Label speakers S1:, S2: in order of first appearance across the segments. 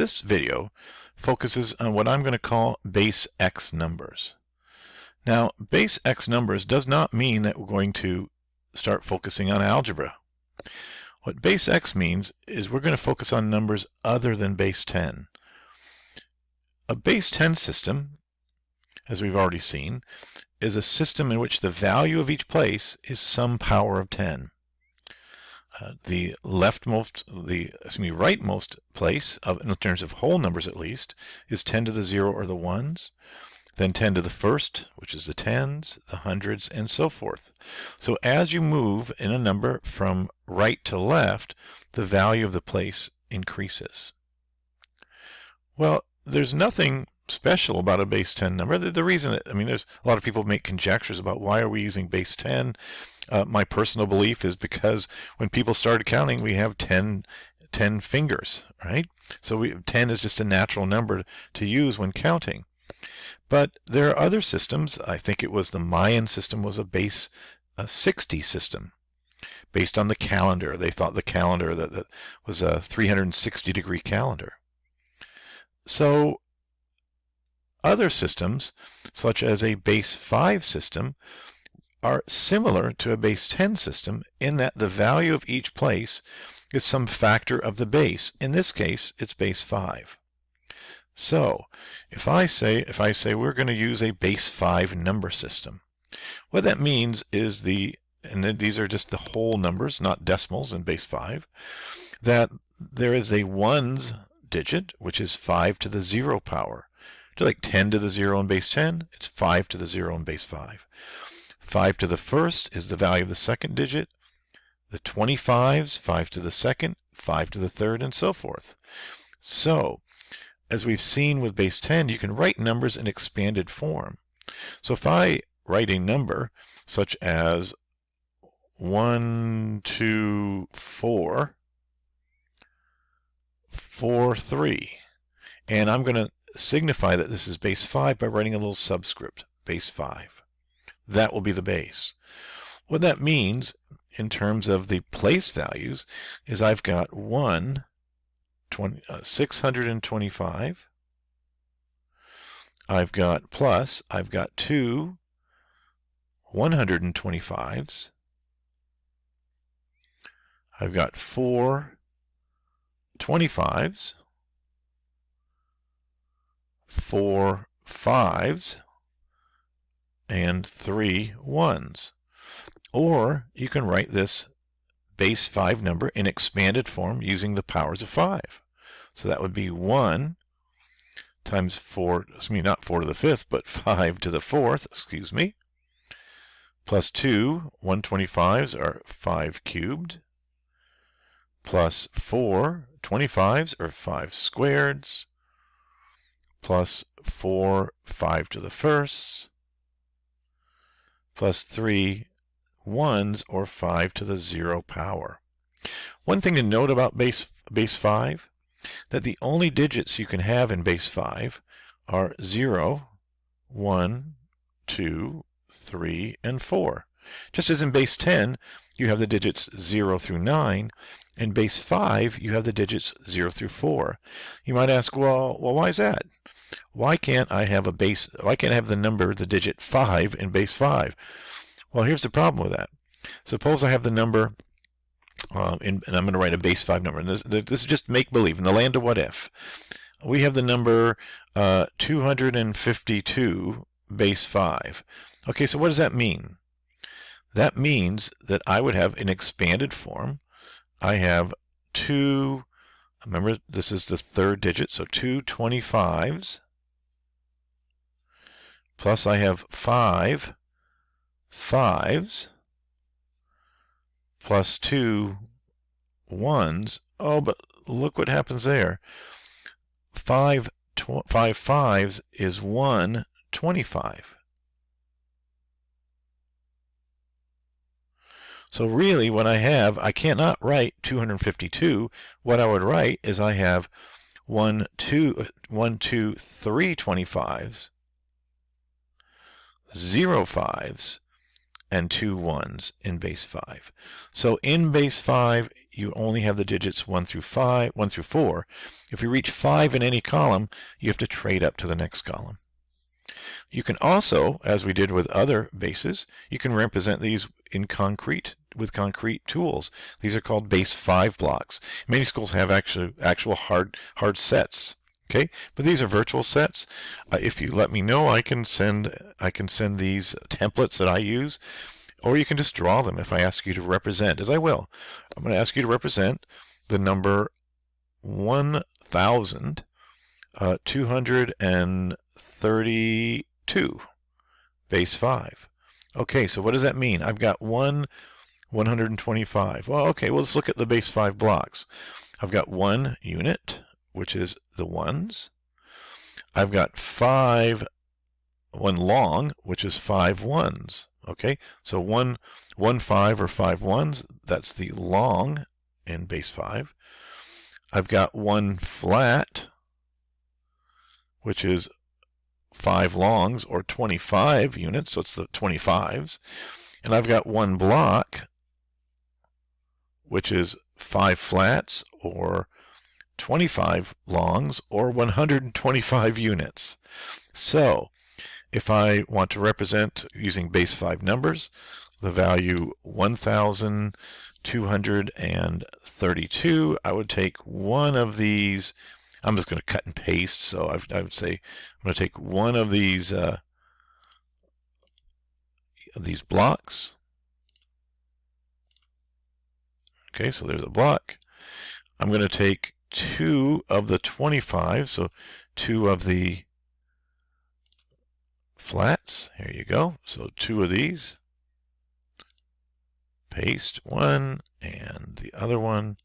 S1: this video focuses on what I'm going to call base X numbers. Now, base X numbers does not mean that we're going to start focusing on algebra. What base X means is we're going to focus on numbers other than base 10. A base 10 system, as we've already seen, is a system in which the value of each place is some power of 10. The rightmost place, in terms of whole numbers at least, is 10 to the 0 or the 1s, then 10 to the first, which is the 10s, the hundreds, and so forth. So as you move in a number from right to left, the value of the place increases. Well, there's nothing special about a base 10 number. The reason there's a lot of people make conjectures about why are we using base 10. My personal belief is because when people started counting, we have 10 fingers, right? So 10 is just a natural number to use when counting. But there are other systems. I think it was the Mayan system was a base 60 system based on the calendar. They thought the calendar that was a 360-degree calendar. So other systems, such as a base 5 system, are similar to a base 10 system in that the value of each place is some factor of the base. In this case, it's base 5. So, if I say we're going to use a base 5 number system, what that means is these are just the whole numbers, not decimals in base 5, that there is a ones digit, which is 5 to the 0 power. Just like 10 to the 0 in base 10, it's 5 to the 0 in base 5. 5 to the first is the value of the second digit. The 25s, 5 to the second, 5 to the third, and so forth. So, as we've seen with base 10, you can write numbers in expanded form. So if I write a number such as 1, 2, 4, 4, 3, and I'm going to signify that this is base 5 by writing a little subscript, base 5. That will be the base. What that means in terms of the place values is I've got 625. I've got 2 125s. I've got 4 25s. 4 5s, and 3 1s. Or you can write this base 5 number in expanded form using the powers of 5. So that would be 1 times 4, not 4 to the 5th, but 5 to the 4th, plus 2 125s are 5 cubed, plus 4 25s are 5 squareds, plus 4 5 to the firsts, plus 3 1s, or 5 to the 0 power. One thing to note about base 5, that the only digits you can have in base 5 are 0, 1, 2, 3, and 4. Just as in base 10, you have the digits 0 through 9. In base 5, you have the digits 0 through 4. You might ask, well, why is that? Why can't I have the digit 5 in base 5? Well, here's the problem with that. Suppose I have the number, and I'm going to write a base 5 number. And this is just make-believe. In the land of what if. We have the number 252 base 5. Okay, so what does that mean? That means that I would have an expanded form. I have remember this is the third digit, so 2 25s, plus I have 5 5s, plus 2 1s. Oh, but look what happens there. 5 5s is 1 25. So really what I cannot write 252. What I would write is I have 1, 2, 3 25s, 0 5s, and 2 1s in base 5. So in base 5, you only have the digits 1 through 4. If you reach 5 in any column, you have to trade up to the next column. You can also, as we did with other bases, you can represent these in concrete with concrete tools. These are called base 5 blocks. Many schools have actual hard sets. Okay, but these are virtual sets. If you let me know, I can send these templates that I use, or you can just draw them if I ask you to represent, as I will. I'm going to ask you to represent the number 1,232, base 5. Okay, so what does that mean? I've got 125. Well, okay, well, let's look at the base 5 blocks. I've got 1 unit, which is the ones. I've got 1 long, which is 5 ones. Okay, so 1 5 or 5 ones, that's the long in base 5. I've got 1 flat, which is 5 longs or 25 units, so it's the 25s. And I've got 1 block, which is 5 flats or 25 longs or 125 units. So if I want to represent using base 5 numbers, the value 1,232, I would take one of these. I'm just going to cut and paste, so I would say I'm going to take one of these blocks. Okay, so there's a block. I'm going to take 2 of the 25, so 2 of the flats. Here you go. So 2 of these. Paste one and the other one.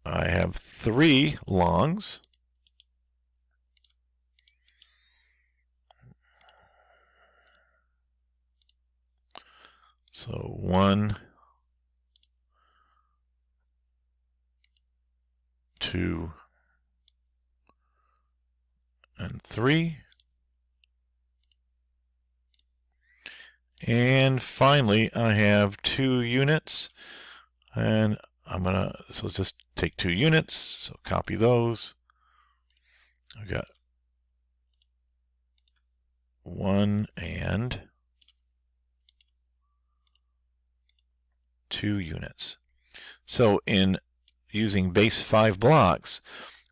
S1: I have 3 longs. So 1, 2, and 3. And finally, I have 2 units. And so let's just take 2 units. So copy those. I've got 1 and 2 units. So in using base 5 blocks,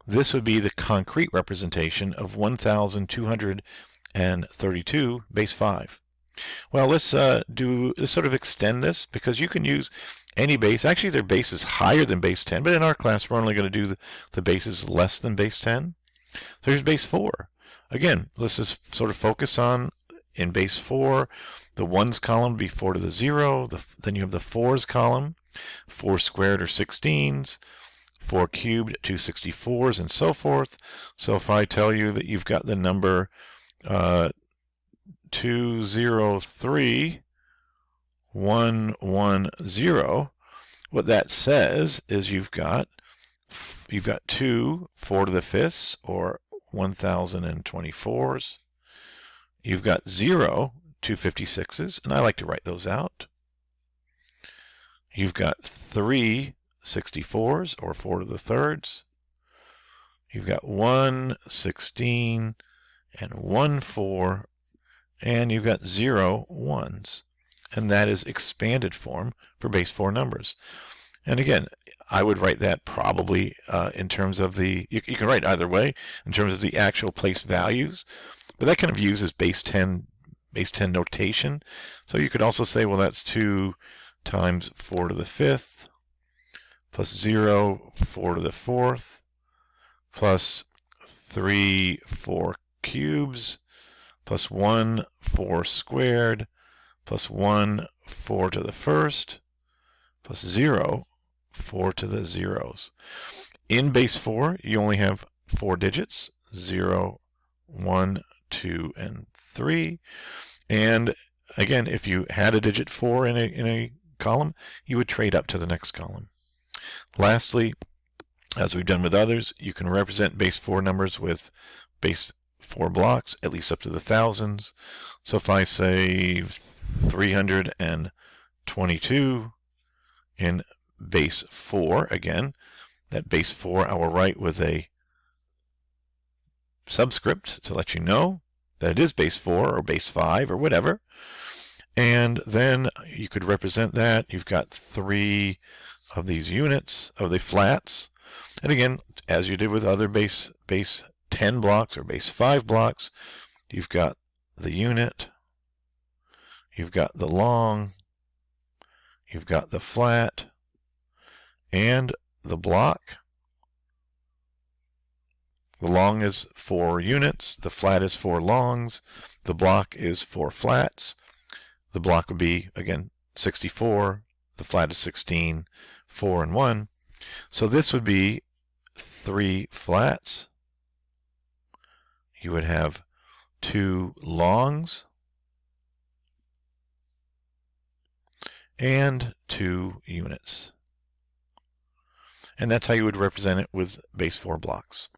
S1: this would be the concrete representation of 1,232 base 5. Well, let's sort of extend this, because you can use any base. Actually, their base is higher than base 10, but in our class we're only going to do the bases less than base 10. So here's base 4. Again, let's just sort of focus on in base 4, the 1's column would be 4 to the 0. Then you have the 4's column. 4 squared are 16s. 4 cubed, 264s, and so forth. So if I tell you that you've got the number 203,110, what that says is you've got 2 4 to the 5ths, or 1,024s. You've got 0 256s, and I like to write those out. You've got 3 64s, or 4 to the 3rds. You've got 1 16 and 1 4, and you've got 0 1s. And that is expanded form for base 4 numbers. And again, I would write that probably in terms of the, you can write either way, in terms of the actual place values, but that kind of uses base 10 notation. So you could also say, well, that's 2 times 4 to the 5th, plus 0, 4 to the 4th, plus 3 4 cubes, plus 1 4 squared, plus 1 4 to the 1st, plus 0 4 to the 0s. In base 4, you only have 4 digits, 0, 1, 2, and 3. And again, if you had a digit 4 in a column, you would trade up to the next column. Lastly, as we've done with others, you can represent base 4 numbers with base 4 blocks, at least up to the thousands. So if I say 322 in base 4, again, that base 4 I will write with a subscript to let you know that it is base 4 or base 5 or whatever. And then you could represent that. You've got 3 of these units of the flats. And again, as you did with other base 10 blocks or base 5 blocks, you've got the unit, you've got the long, you've got the flat, and the block. The long is 4 units, the flat is 4 longs, the block is 4 flats. The block would be, again, 64, the flat is 16, 4 and 1. So this would be 3 flats. You would have 2 longs and 2 units. And that's how you would represent it with base 4 blocks.